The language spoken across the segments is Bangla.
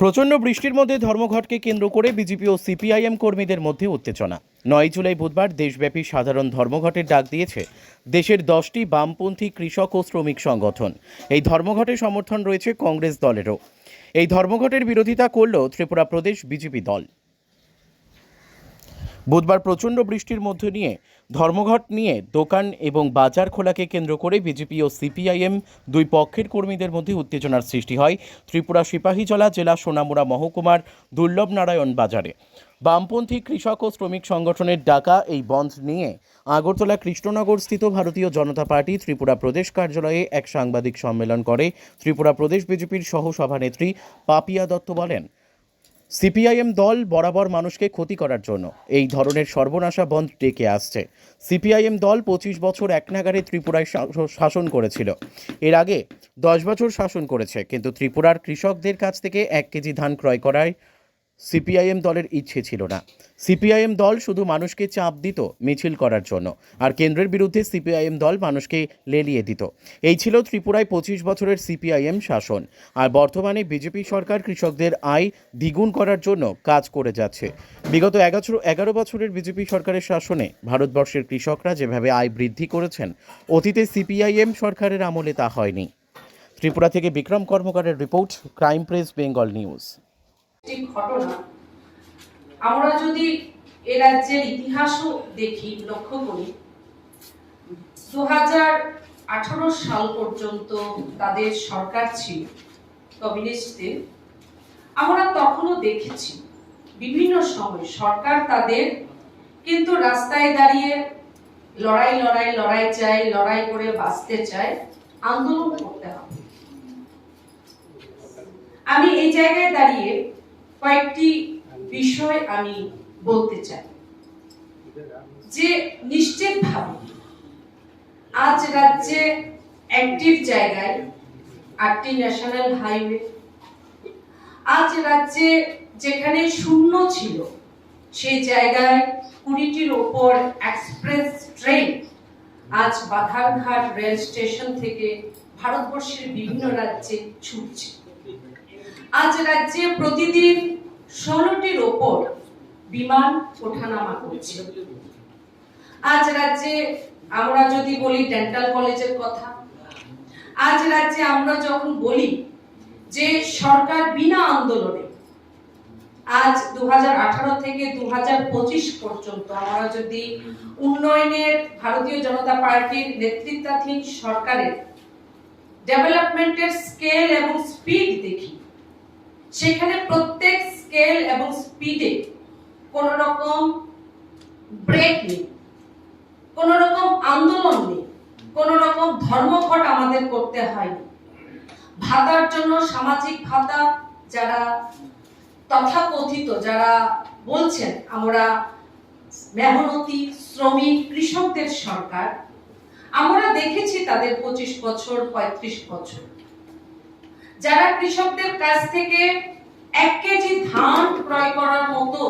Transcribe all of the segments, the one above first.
প্রচণ্ড বৃষ্টির মধ্যে ধর্মঘটকে কেন্দ্র করে বিজেপি ও সিপিআইএম কর্মীদের মধ্যে উত্তেজনা। 9 জুলাই বুধবার দেশব্যাপী সাধারণ ধর্মঘটের ডাক দিয়েছে দেশের 10টি বামপন্থী কৃষক ও শ্রমিক সংগঠন। এই ধর্মঘটে সমর্থন রয়েছে কংগ্রেস দলেরও। এই ধর্মঘটের বিরোধিতা করল ত্রিপুরা প্রদেশ বিজেপি দল। বুধবার প্রচণ্ড বৃষ্টির মধ্যে নিয়ে ধর্মঘট নিয়ে দোকান এবং বাজার খোলাকে কেন্দ্র করে বিজেপি ও সিপিআইএম দুই পক্ষের কর্মীদের মধ্যে উত্তেজনার সৃষ্টি হয় ত্রিপুরা সিপাহীজলা জেলা সোনামুড়া মহকুমার দুর্লভ নারায়ণ বাজারে। বামপন্থী কৃষক ও শ্রমিক সংগঠনের ডাকা এই বন্ধ নিয়ে আগরতলা কৃষ্ণনগরস্থিত ভারতীয় জনতা পার্টি ত্রিপুরা প্রদেশ কার্যালয়ে এক সাংবাদিক সম্মেলন করে ত্রিপুরা প্রদেশ বিজেপির সহ সভানেত্রী পাপিয়া দত্ত বলেন, সিপিআইএম দল বরাবর মানুষকে ক্ষতি করার জন্য এই ধরনের সর্বনাশা বন্ধ ডেকে আসছে। সিপিআইএম দল 25 বছর একনাগারে ত্রিপুরায় শাসন করেছিল। এর আগে 10 বছর শাসন করেছে, কিন্তু ত্রিপুরার কৃষকদের কাছ থেকে 1 কেজি ধান ক্রয় করায় সিপিআইএম দলের ইচ্ছে ছিল না। সিপিআইএম দল শুধু মানুষকে চাপ দিত মিছিল করার জন্য, আর কেন্দ্রের বিরুদ্ধে সিপিআইএম দল মানুষকে লেলিয়ে দিত। এই ছিল ত্রিপুরায় 25 বছরের সিপিআইএম শাসন। আর বর্তমানে বিজেপি সরকার কৃষকদের আয় দ্বিগুণ করার জন্য কাজ করে যাচ্ছে। বিগত 11 বছরের বিজেপি সরকারের শাসনে ভারতবর্ষের কৃষকরা যেভাবে আয় বৃদ্ধি করেছেন, অতীতে সিপিআইএম সরকারের আমলে তা হয়নি। ত্রিপুরা থেকে বিক্রম কর্মকারের report, crime press Bengal news. ঘটনা আমরা যদি এ রাজ্যের ইতিহাসও দেখি, লক্ষ্য করি, 2018 সাল পর্যন্ত তাদের সরকার ছিল কমিউনিস্টদের। আমরা তখনও দেখেছি বিভিন্ন সময় সরকার তাদের কিন্তু রাস্তায় দাঁড়িয়ে লড়াই চাই, লড়াই করে বাঁচতে চায়, আন্দোলন করতে হবে। আমি এই জায়গায় দাঁড়িয়ে কয়েকটি বিষয় আমি বলতে চাই যে নিশ্চিতভাবে আজ রাজ্যে অ্যাক্টিভ জায়গায় 8টি ন্যাশনাল হাইওয়ে, আজ রাজ্যে যেখানে শূন্য ছিল সেই জায়গায় 20টির ওপর এক্সপ্রেস ট্রেন আজ বাধারঘাট রেল স্টেশন থেকে ভারতবর্ষের বিভিন্ন রাজ্যে ছুটছে। আজ রাজ্যে প্রতিদিন 16টির ওপর বিমান ওঠানামা করছে। আজ রাজ্যে আমরা যদি বলি ডেন্টাল কলেজের কথা, আজ রাজ্যে আমরা যখন বলি যে সরকার বিনা আন্দোলনে আজ 2018 থেকে 2025 পর্যন্ত আমরা যদি উন্নয়নের ভারতীয় জনতা পার্টির নেতৃত্বাধীন সরকারের ডেভেলপমেন্টের স্কেল এবং স্পিড দেখি, সেখানে প্রত্যেক স্কেল এবং স্পিডে কোন রকম ব্রেক নেই, কোন রকম আন্দোলন নেই, কোন রকম ধর্মঘট আমাদের করতে হয়নি। ভাতার জন্য সামাজিক ভাতা যারা তথাকথিত যারা বলছেন আমরা মেহনতি শ্রমিক কৃষকদের সরকার, আমরা দেখেছি তাদের 25 বছর 35 বছর যারা কৃষকদের কাছ থেকে 1 কেজি ধান ক্রয় করার মতো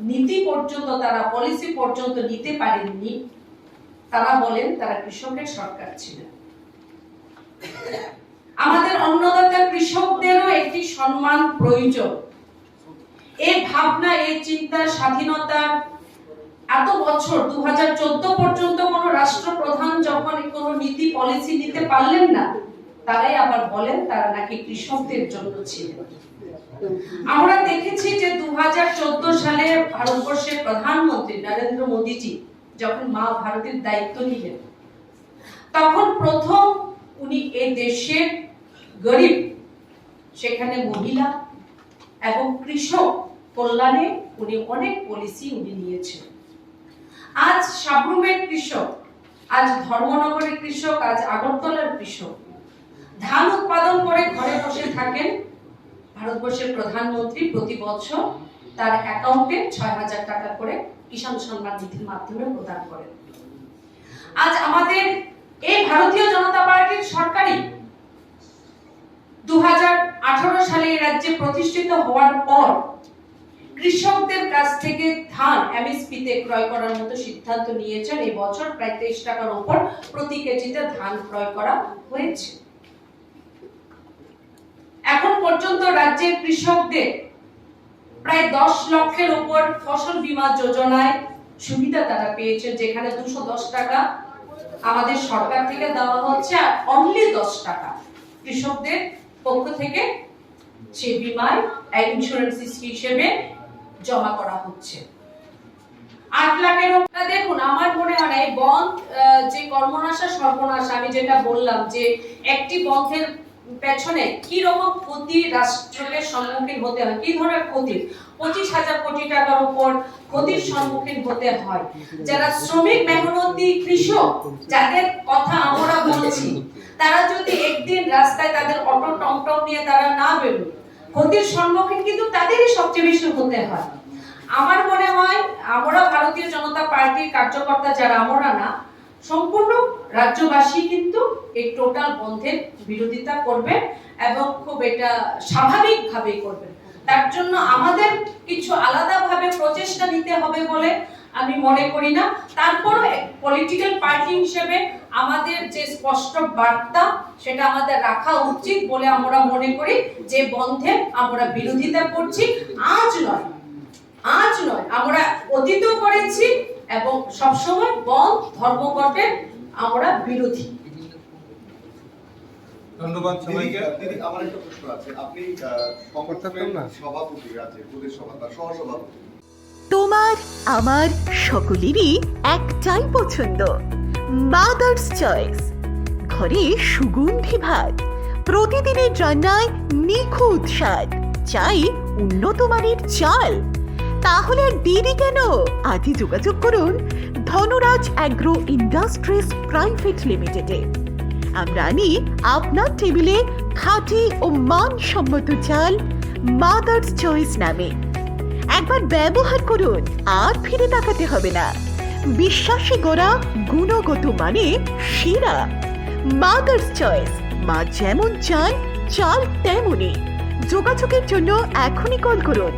নীতি পর্যন্ত, তারা পলিসি পর্যন্ত নিতে পারেননি, তারা বলেন তারা কৃষকের সরকার ছিল। আমাদের অন্নদাতা কৃষকদেরও একটি সম্মান প্রয়োজন। এই ভাবনা, এই চিন্তা, স্বাধীনতা এত বছর 2014 পর্যন্ত কোন রাষ্ট্রপ্রধান যখন কোন নীতি পলিসি নিতে পারলেন না, তারাই আবার বলেন তারা নাকি কৃষকদের জন্য ছিল। আমরা দেখেছি যে 2014 সালে ভারতবর্ষের প্রধানমন্ত্রী নরেন্দ্র মোদীজি যখন মা ভারতের দায়িত্ব নিলেন, তখন প্রথম উনি এই দেশের গরিব, সেখানে মহিলা এবং কৃষক কল্যাণে উনি অনেক পলিসি উনি নিয়েছেন। আজ সাবরুমের কৃষক, আজ ধর্মনগরের কৃষক, আজ আগরতলার কৃষক ধান উৎপাদন করে ঘরে বসে থাকেন। ভারতবর্ষের প্রধানমন্ত্রী প্রতি বছর তার অ্যাকাউন্টে 6,000 টাকা করে কিষাণ সম্মান নিধির মাধ্যমে প্রদান করেন। আজ আমাদের এই ভারতীয় জনতা পার্টির সরকারই 2018 সালে এই রাজ্যে প্রতিষ্ঠিত হওয়ার পর কৃষকদের কাছ থেকে ধান এমএসপি তে ক্রয় করার মতো সিদ্ধান্ত নিয়েছেন। এই বছর প্রায় 23 টাকার উপর প্রতি কেজিতে ধান ক্রয় করা হয়েছে। এখন পর্যন্ত রাজ্যের কৃষকদের প্রায় 10 লক্ষের উপর ফসল বীমা যোজনায় সুবিধা তারা পেয়েছে, যেখানে 210 টাকা আমাদের সরকার থেকে দেওয়া হচ্ছে, আর অনলি 10 টাকা কৃষকদের পক্ষ থেকে সেই বীমায় ইন্স্যুরেন্স হিসেবে জমা করা হচ্ছে। 8 লাখের উপর দেখুন, আমার মনে হয় এই বন্ধ যে কর্মনাশা সর্বনাশা, আমি যেটা বললাম যে একটি বন্ধের পেছনে কি রকম ক্ষতি রাষ্ট্রের সম্মুখীন হতে হয়, কি ধরনের ক্ষতি, 25,000 কোটি টাকার উপর ক্ষতির সম্মুখীন হতে হয়। যারা শ্রমিক মেহনতি কৃষক যাদের কথা আমরা বলছি, তারা যদি একদিন রাস্তায় তাদের অটো টমটম নিয়ে তারা না বেরোয়, ক্ষতির সম্মুখীন কিন্তু তাদেরই সবচেয়ে বেশি হতে হয়। আমার মনে হয় আমরা ভারতীয় জনতা পার্টির কার্যকর্তা যারা, আমরা না, সম্পূর্ণ রাজ্যবাসী কিন্তু এই টোটাল বন্ধের বিরোধিতা করবে এবং খুব এটা স্বাভাবিকভাবে করবে। তার জন্য আমাদের কিছু আলাদাভাবে প্রচেষ্টা নিতে হবে বলে আমি মনে করি না। তারপরও পলিটিক্যাল পার্টি হিসেবে আমাদের যে স্পষ্ট বার্তা সেটা আমাদের রাখা উচিত বলে আমরা মনে করি, যে বন্ধে আমরা বিরোধিতা করছি। আজ নয়, আমরা অতীতও করেছি এবং সবসময় বন্ধ ধর্মঘটের আমরা বিরোধী। ধন্যবাদ সবাইকে। দিদি, আমার একটা প্রশ্ন আছে। আপনি সংগঠনের সভাপতি, আছে প্রদেশ সভা তার সহসভাপতি। তোমার আমার সকলেরই একটাই পছন্দ, মাদার্স চয়েস। ঘরে সুগন্ধি ভাত, প্রতিদিনের রান্নায় নিখুঁত স্বাদ, চাই উন্নত মানের চাল। তাহলে আর দেরি কেন? আজই যোগাযোগ করুন ধনরাজ অ্যাগ্রো ইন্ডাস্ট্রিজ প্রাইভেট লিমিটেডে। আমরা আনি আপনার টেবিলে খাঁটি ও মানসম্মত চাল মাদার্স চয়েস নামে। একবার ব্যবহার করুন, আর ফিরে তাকাতে হবে না। বিশ্বাসী গোড়া, গুণগত মানে সেরা। মাদার্স চয়েস, মা যেমন চান চাল তেমনই। যোগাযোগের জন্য এখনই কল করুন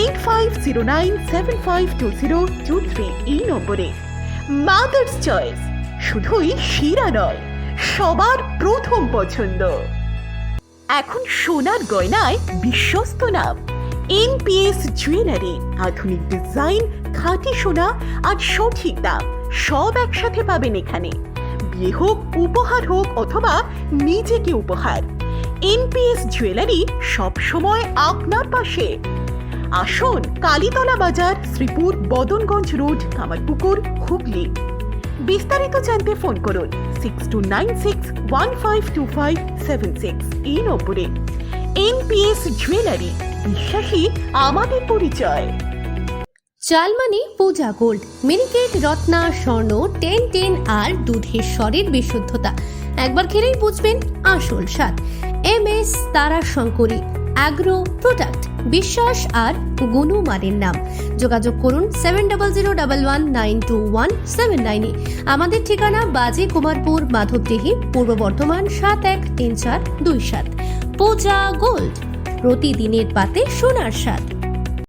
8509752023 এই নম্বরে। মাদার্স চয়েস শুধুই সেরা নয়, সবার প্রথম পছন্দ। এখন সোনার গয়নায় বিশ্বস্ত নাম এনপিএস জুয়েলারি। আধুনিক ডিজাইন, খাঁটি সোনা আর সঠিক দাম সব একসাথে পাবেন এখানে। বিয়ে হোক, উপহার হোক অথবা নিজেকে উপহার, এনপিএস জুয়েলারি সব সময় আপনার পাশে। আসুন কালীতলা বাজার, শ্রীপুর, বদনগঞ্জ রোড, কামারপুকুর, হুগলি। বিস্তারিত জানতে ফোন করুন 6296152576 এই নম্বরে। এনপিএস জুয়েলারি, বিশ্বাসী আমাদের পরিচয়। চালমানি পূজা গোল্ড, মিনিকেট, রত্না, স্বর্ণ 1010 আর দুধের স্বরের বিশুদ্ধতা। একবার খেলেই বুঝবেন আসল স্বাদ। MS তারা শঙ্করী অ্যাগ্রো প্রোডাক্ট, বিশ্বাস আর গুণমানের নাম। যোগাযোগ করুন 7011192179 এ। আমাদের ঠিকানা বাজে কুমারপুর, মাধবদেহি, পূর্ব বর্ধমান 713427। পূজা গোল্ড, প্রতিদিনের পাতে সোনার স্বাদ।